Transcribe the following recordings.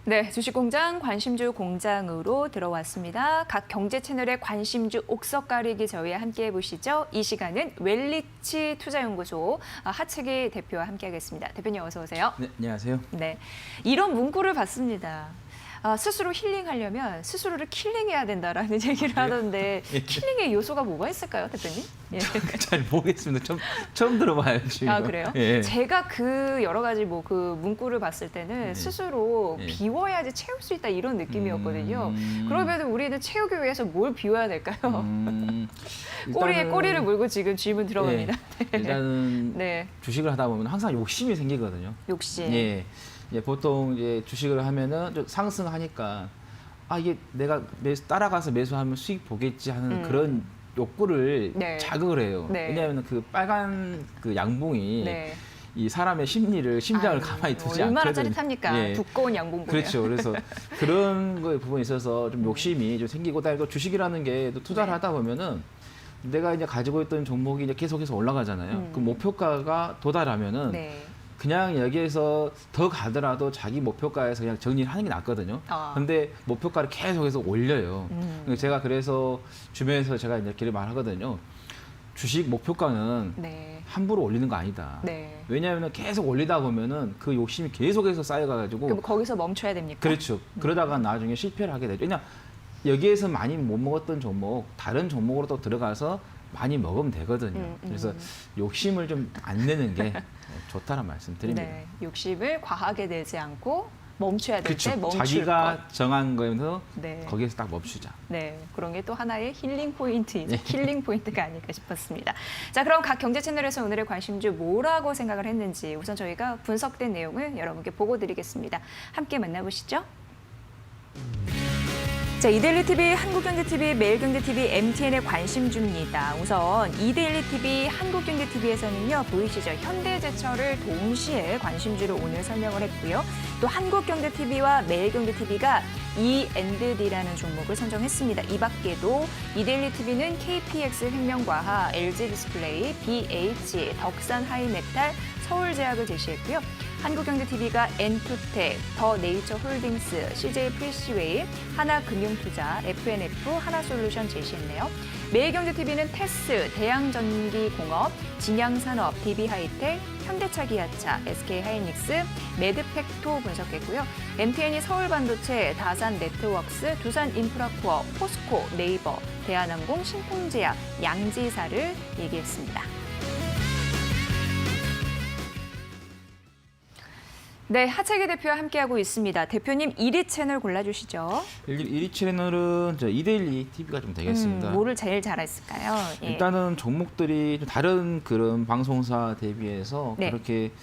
네, 주식공장 관심주 공장으로 들어왔습니다. 각 경제 채널의 관심주 옥석 가리기 저희와 함께해 보시죠. 이 시간은 웰리치 투자연구소 하채기 대표와 함께하겠습니다. 대표님 어서 오세요. 네, 안녕하세요. 네, 이런 문구를 봤습니다. 스스로 힐링하려면 스스로를 킬링해야 된다라는 얘기를 하던데 킬링의 요소가 뭐가 있을까요, 대표님? 예. 잘 모르겠습니다. 처음 들어봐요, 지금. 아, 그래요? 예. 제가 그 여러 가지 뭐 그 문구를 봤을 때는 스스로 예. 비워야지 채울 수 있다 이런 느낌이었거든요. 그러면 우리는 채우기 위해서 뭘 비워야 될까요? 꼬리에 꼬리를 물고 지금 질문 들어갑니다. 예, 일단은 네. 주식을 하다 보면 항상 욕심이 생기거든요. 욕심. 예. 예, 보통 이제 주식을 하면은 좀 상승하니까 이게 내가 따라가서 매수하면 수익 보겠지 하는 그런 욕구를 네. 자극을 해요. 네. 왜냐하면 그 빨간 그 양봉이 네. 이 사람의 심장을 가만히 두지 않거든요. 얼마나 짜릿합니까? 예. 두꺼운 양봉 보면. 그렇죠. 그래서 그런 거에 부분에 있어서 좀 욕심이 좀 생기고, 또 주식이라는 게 또 투자를 하다 보면은 내가 이제 가지고 있던 종목이 이제 계속해서 올라가잖아요. 그 목표가가 도달하면은 네. 그냥 여기에서 더 가더라도 자기 목표가에서 그냥 정리를 하는 게 낫거든요. 근데 목표가를 계속해서 올려요. 제가 그래서 주변에서 제가 이렇게 말하거든요. 주식 목표가는 네. 함부로 올리는 거 아니다. 네. 왜냐하면 계속 올리다 보면은 그 욕심이 계속해서 쌓여가지고. 그럼 거기서 멈춰야 됩니까? 그렇죠. 그러다가 나중에 실패를 하게 되죠. 왜냐 여기에서 많이 못 먹었던 종목, 다른 종목으로 또 들어가서 많이 먹으면 되거든요. 그래서 욕심을 좀 안 내는 게 좋다는 말씀 드립니다. 네. 욕심을 과하게 내지 않고 멈춰야 될 때 그렇죠. 멈출 자기가 것. 정한 거에서 네. 거기에서 딱 멈추자. 네, 그런 게 또 하나의 힐링 포인트이죠. 네. 힐링 포인트가 아닐까 싶었습니다. 자, 그럼 각 경제 채널에서 오늘의 관심주 뭐라고 생각을 했는지 우선 저희가 분석된 내용을 여러분께 보고 드리겠습니다. 함께 만나보시죠. 자, 이데일리TV, 한국경제TV, 매일경제TV, MTN의 관심주입니다. 우선 이데일리TV, 한국경제TV에서는요, 보이시죠? 현대제철을 동시에 관심주로 오늘 설명을 했고요. 또 한국경제TV와 매일경제TV가 E&D라는 종목을 선정했습니다. 이 밖에도 이데일리TV는 KPX 횡명과학, LG디스플레이, BH, 덕산 하이메탈, 서울제약을 제시했고요. 한국경제TV가 엔투텍, 더 네이처홀딩스, CJ 프리시웨이, 하나금융투자, FNF, 하나솔루션 제시했네요. 매일경제TV는 테스, 대양전기공업, 진양산업, DB하이텍, 현대차기아차, SK하이닉스, 매드팩토 분석했고요. MTN이 서울반도체, 다산네트워크스, 두산인프라코어, 포스코, 네이버, 대한항공, 신통제약, 양지사를 얘기했습니다. 네, 하채기 대표와 함께하고 있습니다. 대표님 1위 채널 골라주시죠. 1위 채널은 이데일리 TV가 좀 되겠습니다. 뭐를 제일 잘했을까요? 예. 일단은 종목들이 좀 다른 그런 방송사 대비해서 네. 그렇게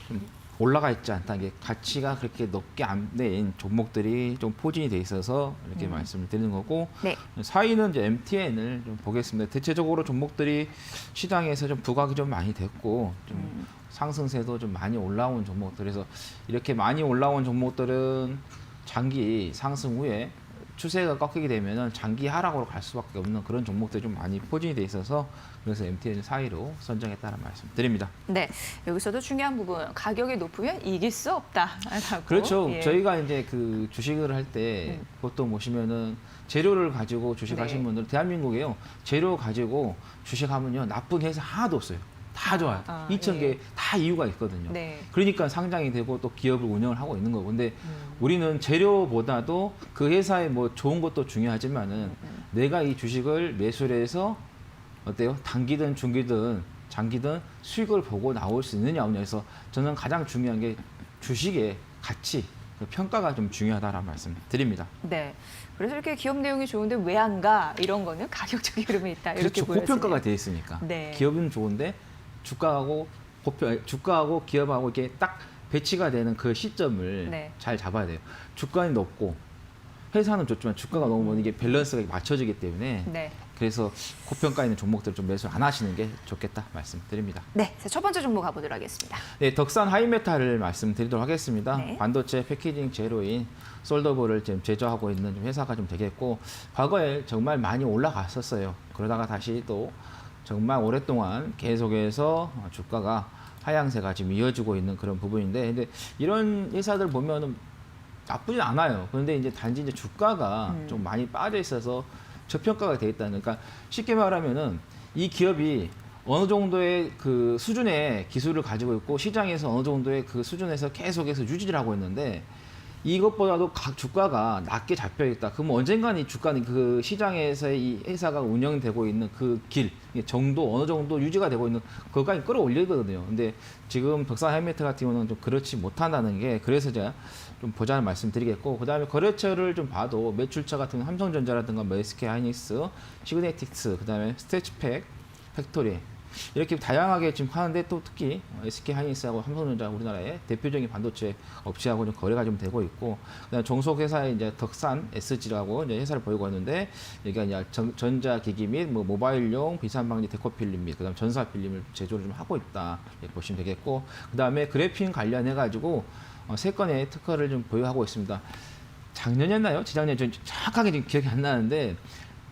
좀 올라가 있지 않다. 이게 가치가 그렇게 높게 안 된 종목들이 좀 포진이 돼 있어서 이렇게 말씀을 드리는 거고, 네. 4위는 이제 MTN을 좀 보겠습니다. 대체적으로 종목들이 시장에서 좀 부각이 좀 많이 됐고, 좀 상승세도 좀 많이 올라온 종목들. 그래서 이렇게 많이 올라온 종목들은 장기 상승 후에 추세가 꺾이게 되면 장기 하락으로 갈 수밖에 없는 그런 종목들이 좀 많이 포진이 돼 있어서, 그래서 MTN을 4위로 선정했다는 말씀 드립니다. 네, 여기서도 중요한 부분, 가격이 높으면 이길 수 없다라고. 그렇죠. 예. 저희가 이제 그 주식을 할 때 보통 보시면은 재료를 가지고 주식하시는 네. 분들, 대한민국에요. 재료 가지고 주식하면요, 나쁜 회사 하나도 없어요. 다 좋아요. 2,000개 예. 다 이유가 있거든요. 네. 그러니까 상장이 되고 또 기업을 운영을 하고 있는 거고. 근데 우리는 재료보다도 그 회사의 뭐 좋은 것도 중요하지만은 내가 이 주식을 매수를 해서 어때요? 단기든 중기든 장기든 수익을 보고 나올 수 있느냐 없느냐 해서 저는 가장 중요한 게 주식의 가치, 그 평가가 좀 중요하다라는 말씀 드립니다. 네. 그래서 이렇게 기업 내용이 좋은데 왜 안 가? 이런 거는 가격적 흐름이 있다. 이렇게 그렇죠. 보여지네요. 고평가가 돼 있으니까. 네. 기업은 좋은데 주가하고 기업하고 이렇게 딱 배치가 되는 그 시점을 네. 잘 잡아야 돼요. 주가는 높고 회사는 좋지만 주가가 너무 이게 밸런스가 맞춰지기 때문에 네. 그래서 고평가 있는 종목들 좀 매수 안 하시는 게 좋겠다 말씀드립니다. 네, 첫 번째 종목 가보도록 하겠습니다. 네, 덕산 하이메탈을 말씀드리도록 하겠습니다. 네. 반도체 패키징 제로인 솔더볼을 지금 제조하고 있는 좀 회사가 좀 되겠고, 과거에 정말 많이 올라갔었어요. 그러다가 다시 또 정말 오랫동안 계속해서 주가가 하향세가 지금 이어지고 있는 그런 부분인데, 근데 이런 회사들 보면은 나쁘진 않아요. 그런데 이제 단지 이제 주가가 좀 많이 빠져 있어서 저평가가 돼 있다는. 그러니까 쉽게 말하면은 이 기업이 어느 정도의 그 수준의 기술을 가지고 있고 시장에서 어느 정도의 그 수준에서 계속해서 유지를 하고 있는데 이것보다도 각 주가가 낮게 잡혀 있다. 그러면 언젠가는 이 주가는 그 시장에서 이 회사가 운영되고 있는 그 길 정도 어느 정도 유지가 되고 있는 그것까지 끌어올리거든요. 근데 지금 덕산 헬메트 같은 경우는 좀 그렇지 못한다는 게 그래서 제가 좀 보자는 말씀드리겠고 그다음에 거래처를 좀 봐도 매출처 같은 경우 삼성전자라든가 뭐 SK 하이닉스, 시그네틱스, 그다음에 스태치팩, 팩토리 이렇게 다양하게 지금 하는데 또 특히 SK 하이닉스하고 삼성전자 우리나라의 대표적인 반도체 업체하고 좀 거래가 좀 되고 있고 그다음에 종속 회사의 이제 덕산 SG라고 이제 회사를 보이고 있는데 여기가 이제 전자기기 및 뭐 모바일용 비산방지 데코필름 및 그다음 전사필름을 제조를 좀 하고 있다 이렇게 보시면 되겠고 그다음에 그래핀 관련해 가지고 세 건의 특허를 좀 보유하고 있습니다. 작년이었나요? 재작년 전 정확하게 지금 기억이 안 나는데.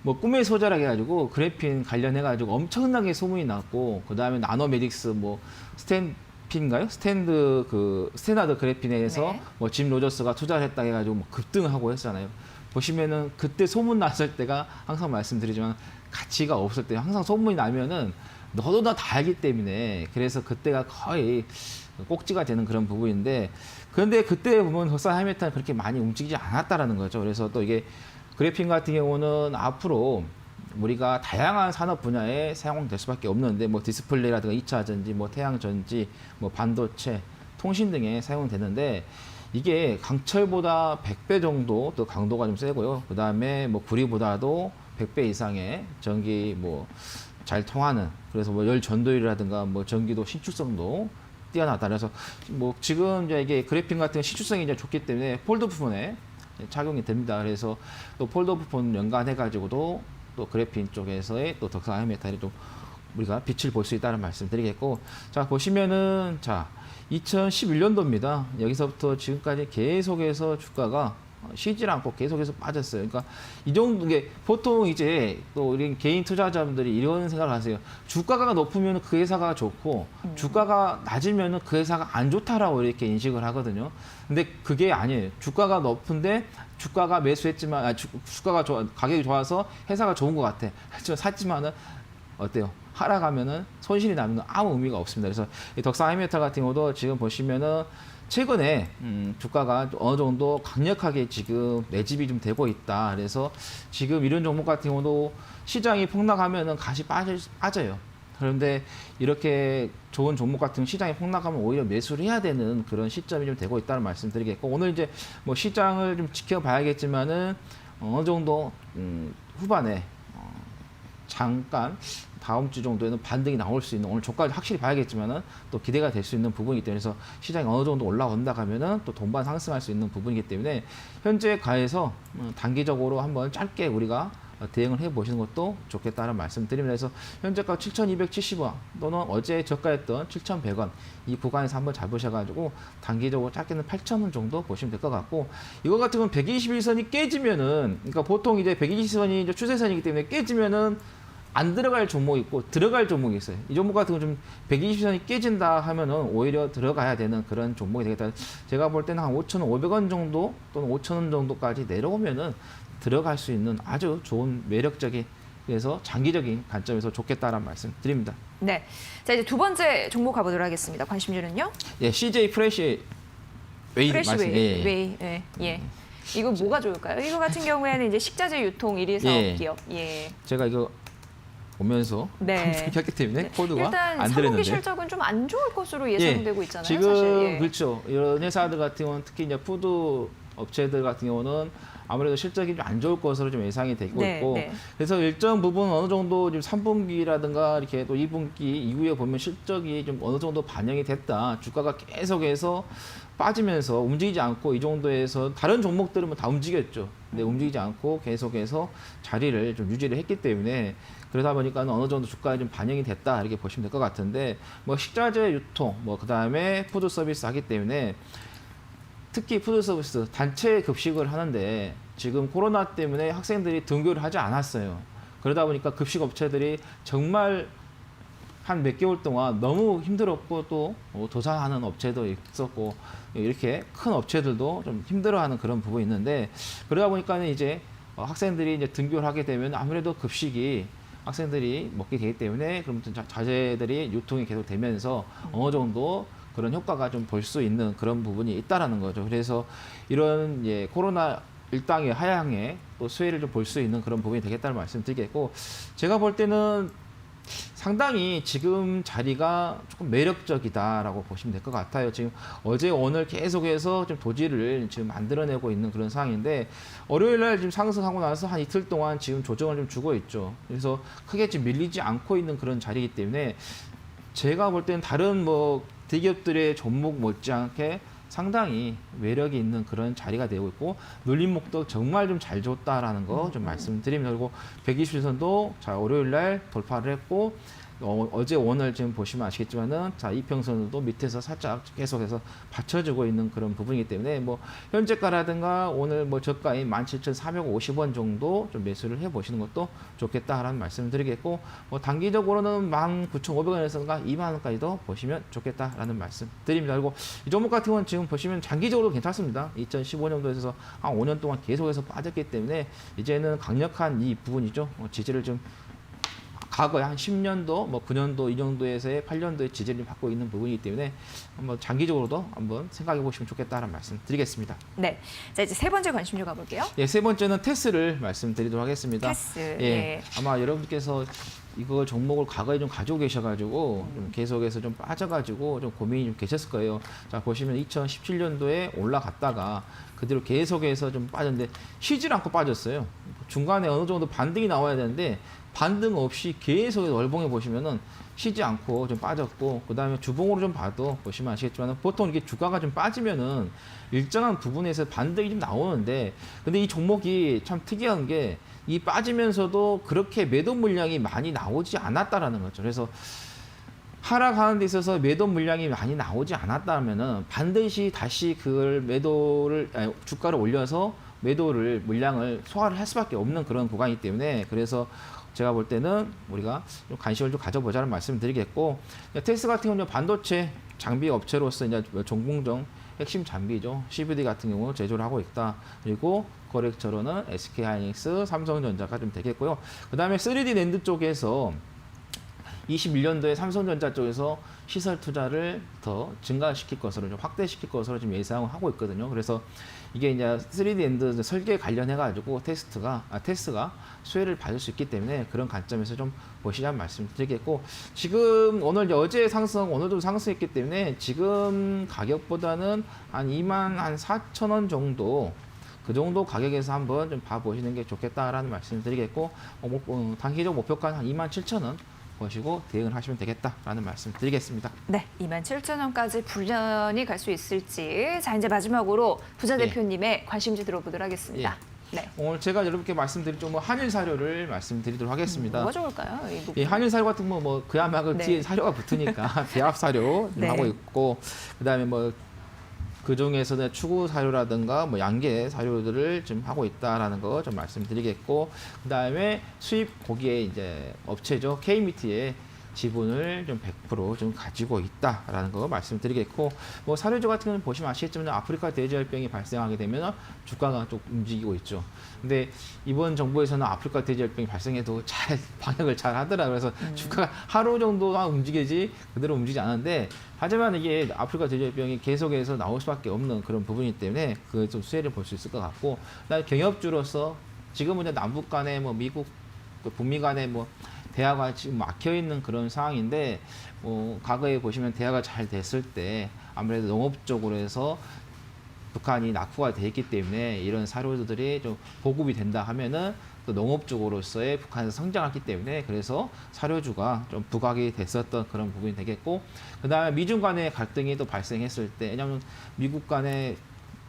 뭐 꿈의 소자라 해가지고 그래핀 관련해가지고 엄청나게 소문이 났고 그 다음에 나노메딕스 뭐 스탠핀가요? 스탠다드 그래핀에서 네. 뭐 짐 로저스가 투자를 했다 해가지고 뭐 급등하고 했잖아요. 보시면은 그때 소문 났을 때가 항상 말씀드리지만 가치가 없을 때 항상 소문이 나면은 너도 다 알기 때문에 그래서 그때가 거의 꼭지가 되는 그런 부분인데 그런데 그때 보면 덕산 하이메탈은 그렇게 많이 움직이지 않았다라는 거죠. 그래서 또 이게 그래핀 같은 경우는 앞으로 우리가 다양한 산업 분야에 사용될 수밖에 없는데 뭐 디스플레이라든가 2차 전지, 뭐 태양 전지, 뭐 반도체, 통신 등에 사용되는데 이게 강철보다 100배 정도 또 강도가 좀 세고요. 그다음에 뭐 구리보다도 100배 이상의 전기 뭐 잘 통하는 그래서 뭐 열 전도율이라든가 뭐 전기도 신축성도 뛰어나다. 그래서 뭐 지금 이제 이게 그래핀 같은 신축성이 이제 좋기 때문에 폴더 부분에 착용이 됩니다. 그래서 또 폴더 부분 연관해 가지고도 또 그래핀 쪽에서의 또 덕산 하이메탈이 좀 우리가 빛을 볼 수 있다는 말씀드리겠고 자 보시면은 자 2011년도입니다. 여기서부터 지금까지 계속해서 주가가 쉬질 않고 계속해서 빠졌어요. 그러니까 이 정도 게 보통 이제 또 우리 개인 투자자분들이 이런 생각을 하세요. 주가가 높으면 그 회사가 좋고 주가가 낮으면 그 회사가 안 좋다라고 이렇게 인식을 하거든요. 근데 그게 아니에요. 주가가 높은데 주가가 매수했지만 주가가 가격이 좋아서 회사가 좋은 것 같아. 하지만 샀지만은 어때요? 하락하면은 손실이 나면 아무 의미가 없습니다. 그래서 이 덕산 하이메탈 같은 경우도 지금 보시면은 최근에 주가가 어느 정도 강력하게 지금 매집이 좀 되고 있다. 그래서 지금 이런 종목 같은 경우도 시장이 폭락하면은 같이 빠져요. 그런데 이렇게 좋은 종목 같은 시장이 폭락하면 오히려 매수를 해야 되는 그런 시점이 좀 되고 있다는 말씀드리겠고 오늘 이제 뭐 시장을 좀 지켜봐야겠지만은 어느 정도 후반에 잠깐 다음 주 정도에는 반등이 나올 수 있는 오늘 조까지 확실히 봐야겠지만은 또 기대가 될 수 있는 부분이기 때문에 그래서 시장이 어느 정도 올라온다 하면은 또 동반 상승할 수 있는 부분이기 때문에 현재 가에서 단기적으로 한번 짧게 우리가 대응을 해 보시는 것도 좋겠다는 말씀드립니다. 그래서 현재가 7,270원 또는 어제 저가였던 7,100원 이 구간에서 한번 잡으셔가지고 단기적으로 짧게는 8,000원 정도 보시면 될 것 같고 이거 같은 건 121선이 깨지면은 그러니까 보통 이제 120선이 이제 추세선이기 때문에 깨지면은 안 들어갈 종목이 있고 들어갈 종목이 있어요. 이 종목 같은 건 좀 120선이 깨진다 하면은 오히려 들어가야 되는 그런 종목이 되겠다. 제가 볼 때는 한 5,500원 정도 또는 5,000원 정도까지 내려오면은 들어갈 수 있는 아주 좋은 매력적인 그래서 장기적인 관점에서 좋겠다라는 말씀 드립니다. 네. 자, 이제 두 번째 종목 가보도록 하겠습니다. 관심주는요? 예, CJ 프레시 웨이 프레시 말씀. 웨이. 예. 웨이. 예. 예. 이거 뭐가 좋을까요? 이거 같은 경우에는 이제 식자재 유통 1위 사업 예. 기업. 예. 제가 이거 보면서 네. 했기 때문에 코드가 일단 안 3분기 들었는데. 실적은 좀 안 좋을 것으로 예상되고 있잖아요. 지금 사실. 예. 그렇죠. 이런 회사들 같은 경우는 특히 이제 푸드 업체들 같은 경우는 아무래도 실적이 좀 안 좋을 것으로 좀 예상이 되고 네, 있고 네. 그래서 일정 부분 어느 정도 지금 3분기라든가 이렇게 또 2분기 이후에 보면 실적이 좀 어느 정도 반영이 됐다. 주가가 계속해서 빠지면서 움직이지 않고 이 정도에서 다른 종목들은 뭐 다 움직였죠. 근데 움직이지 않고 계속해서 자리를 좀 유지를 했기 때문에 그러다 보니까 어느 정도 주가에 좀 반영이 됐다 이렇게 보시면 될 것 같은데 뭐 식자재 유통 뭐 그다음에 푸드 서비스 하기 때문에 특히 푸드 서비스 단체 급식을 하는데 지금 코로나 때문에 학생들이 등교를 하지 않았어요. 그러다 보니까 급식 업체들이 정말 한 몇 개월 동안 너무 힘들었고 또 도산하는 업체도 있었고 이렇게 큰 업체들도 좀 힘들어하는 그런 부분이 있는데 그러다 보니까는 이제 학생들이 이제 등교를 하게 되면 아무래도 급식이 학생들이 먹게 되기 때문에 그럼 자재들이 유통이 계속 되면서 어느 정도 그런 효과가 좀 볼 수 있는 그런 부분이 있다라는 거죠. 그래서 이런 코로나 일당의 하향에 또 수혜를 좀 볼 수 있는 그런 부분이 되겠다는 말씀드리겠고 제가 볼 때는 상당히 지금 자리가 조금 매력적이다라고 보시면 될 것 같아요. 지금 어제 오늘 계속해서 좀 도지를 지금 만들어내고 있는 그런 상황인데 월요일 날 지금 상승하고 나서 한 이틀 동안 지금 조정을 좀 주고 있죠. 그래서 크게 지금 밀리지 않고 있는 그런 자리이기 때문에 제가 볼 때는 다른 대기업들의 종목 못지않게 상당히 매력이 있는 그런 자리가 되고 있고 눌림목도 정말 좀 잘 줬다라는 거 좀 말씀드립니다. 그리고 120일선도 자 월요일 날 돌파를 했고 어제 오늘 지금 보시면 아시겠지만은 자 이평선도 밑에서 살짝 계속해서 받쳐주고 있는 그런 부분이기 때문에 현재가라든가 오늘 저가인 17,450원 정도 좀 매수를 해 보시는 것도 좋겠다라는 말씀을 드리겠고 단기적으로는 19,500원에서가 2만 원까지도 보시면 좋겠다라는 말씀 드립니다. 그리고 이 종목 같은 경우는 지금 보시면 장기적으로 괜찮습니다. 2015년도에서 한 5년 동안 계속해서 빠졌기 때문에 이제는 강력한 이 부분이죠. 지지를 좀 과거에 한 10년도, 9년도 이 정도에서의 8년도의 지지를 받고 있는 부분이기 때문에 한번 장기적으로도 한번 생각해 보시면 좋겠다는 말씀 드리겠습니다. 네. 자, 이제 세 번째 관심주 가볼게요. 예, 세 번째는 테스를 말씀드리도록 하겠습니다. 테스. 예. 네. 아마 여러분께서 이거 종목을 과거에 좀 가지고 계셔가지고 좀 계속해서 좀 빠져가지고 좀 고민이 좀 계셨을 거예요. 자, 보시면 2017년도에 올라갔다가 그대로 계속해서 좀 빠졌는데 쉬질 않고 빠졌어요. 중간에 어느 정도 반등이 나와야 되는데 반등 없이 계속 월봉에 보시면은 쉬지 않고 좀 빠졌고 그 다음에 주봉으로 좀 봐도 보시면 아시겠지만 보통 이게 주가가 좀 빠지면은 일정한 부분에서 반등이 좀 나오는데 근데 이 종목이 참 특이한 게 이 빠지면서도 그렇게 매도 물량이 많이 나오지 않았다라는 거죠. 그래서 하락하는 데 있어서 매도 물량이 많이 나오지 않았다면은 반드시 다시 그걸 주가를 올려서 매도를 물량을 소화를 할 수밖에 없는 그런 구간이기 때문에 그래서 제가 볼 때는 우리가 좀 관심을 좀 가져보자는 말씀을 드리겠고 테스 같은 경우는 반도체 장비 업체로서 이제 종공정 핵심 장비죠. CVD 같은 경우 제조를 하고 있다. 그리고 거래처로는 SK하이닉스, 삼성전자가 좀 되겠고요. 그 다음에 3D 랜드 쪽에서 21년도에 삼성전자 쪽에서 시설 투자를 더 증가시킬 것으로 좀 확대시킬 것으로 좀 예상을 하고 있거든요. 그래서 이게 이제 3D 엔드 설계 관련해 가지고 테스가 수혜를 받을 수 있기 때문에 그런 관점에서 좀 보시자는 말씀드리겠고 지금 오늘 어제 상승 오늘도 상승했기 때문에 지금 가격보다는 한 24,000원 정도 그 정도 가격에서 한번 좀 봐보시는 게 좋겠다라는 말씀을 드리겠고 단기적 목표가는 한 27,000원 보시고 대응을 하시면 되겠다라는 말씀 드리겠습니다. 네, 27,000원까지 불련이 갈 수 있을지. 자, 이제 마지막으로 부자 대표님의 관심주 들어보도록 하겠습니다. 네. 오늘 제가 여러분께 말씀드릴 좀 한일 사료를 말씀드리도록 하겠습니다. 뭐가 좋을까요? 이 한일 사료 같은 거 그야말로 뒤에 사료가 붙으니까 배합 사료 하고 있고 그다음에 그 중에서는 추구 사료라든가 양계 사료들을 좀 하고 있다라는 거 좀 말씀드리겠고 그다음에 수입 고기의 이제 업체죠 K미트의 지분을 좀 100% 좀 가지고 있다라는 거 말씀드리겠고 사료주 같은 경우는 보시면 아시겠지만 아프리카 돼지열병이 발생하게 되면 주가가 좀 움직이고 있죠. 근데 이번 정부에서는 아프리카 돼지열병이 발생해도 방역을 잘 하더라고요. 그래서 주가가 하루 정도만 움직이지 그대로 움직이지 않는데 하지만 이게 아프리카 돼지열병이 계속해서 나올 수밖에 없는 그런 부분이기 때문에 그 좀 수혜를 볼 수 있을 것 같고 그다음에 경협주로서 지금은 이제 남북 간에 미국 북미 간에 대화가 지금 막혀 있는 그런 상황인데 과거에 보시면 대화가 잘 됐을 때 아무래도 농업 쪽으로 해서 북한이 낙후가 돼 있기 때문에 이런 사료들이 좀 보급이 된다 하면은 또 농업 쪽으로서의 북한에서 성장했기 때문에 그래서 사료주가 좀 부각이 됐었던 그런 부분이 되겠고 그다음에 미중 간의 갈등이 또 발생했을 때 왜냐하면 미국 간의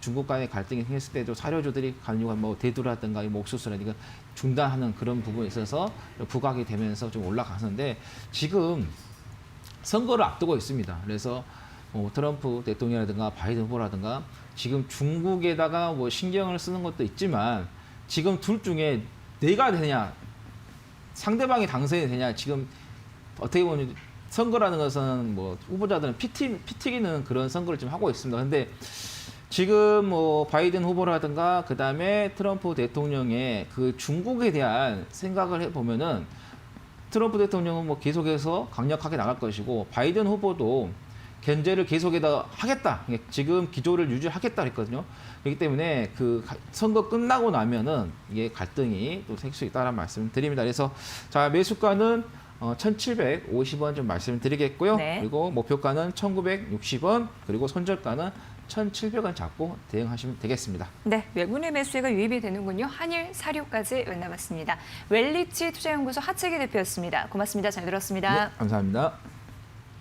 중국 간의 갈등이 생겼을 때도 사료주들이 관료가 대두라든가 옥수수라든가 중단하는 그런 부분에 있어서 부각이 되면서 좀 올라가는데 지금 선거를 앞두고 있습니다. 그래서 트럼프 대통령이라든가 바이든 후보라든가 지금 중국에다가 신경을 쓰는 것도 있지만 지금 둘 중에 내가 되냐 상대방이 당선이 되냐 지금 어떻게 보면 선거라는 것은 뭐 후보자들은 피튀기는 그런 선거를 지금 하고 있습니다. 근데 지금 뭐 바이든 후보라든가 그다음에 트럼프 대통령의 그 중국에 대한 생각을 해보면은 트럼프 대통령은 뭐 계속해서 강력하게 나갈 것이고 바이든 후보도 견제를 계속해서 하겠다. 지금 기조를 유지하겠다 했거든요. 그렇기 때문에 그 선거 끝나고 나면은 이게 갈등이 또 생길 수 있다는 말씀을 드립니다. 그래서 자, 매수가는 1,750원 좀 말씀드리겠고요. 네. 그리고 목표가는 1,960원, 그리고 손절가는 1,700원 잡고 대응하시면 되겠습니다. 네, 외국인 매수가 유입이 되는군요. 한일 사료까지 만나봤습니다. 웰리치 투자연구소 하채기 대표였습니다. 고맙습니다. 잘 들었습니다. 네, 감사합니다.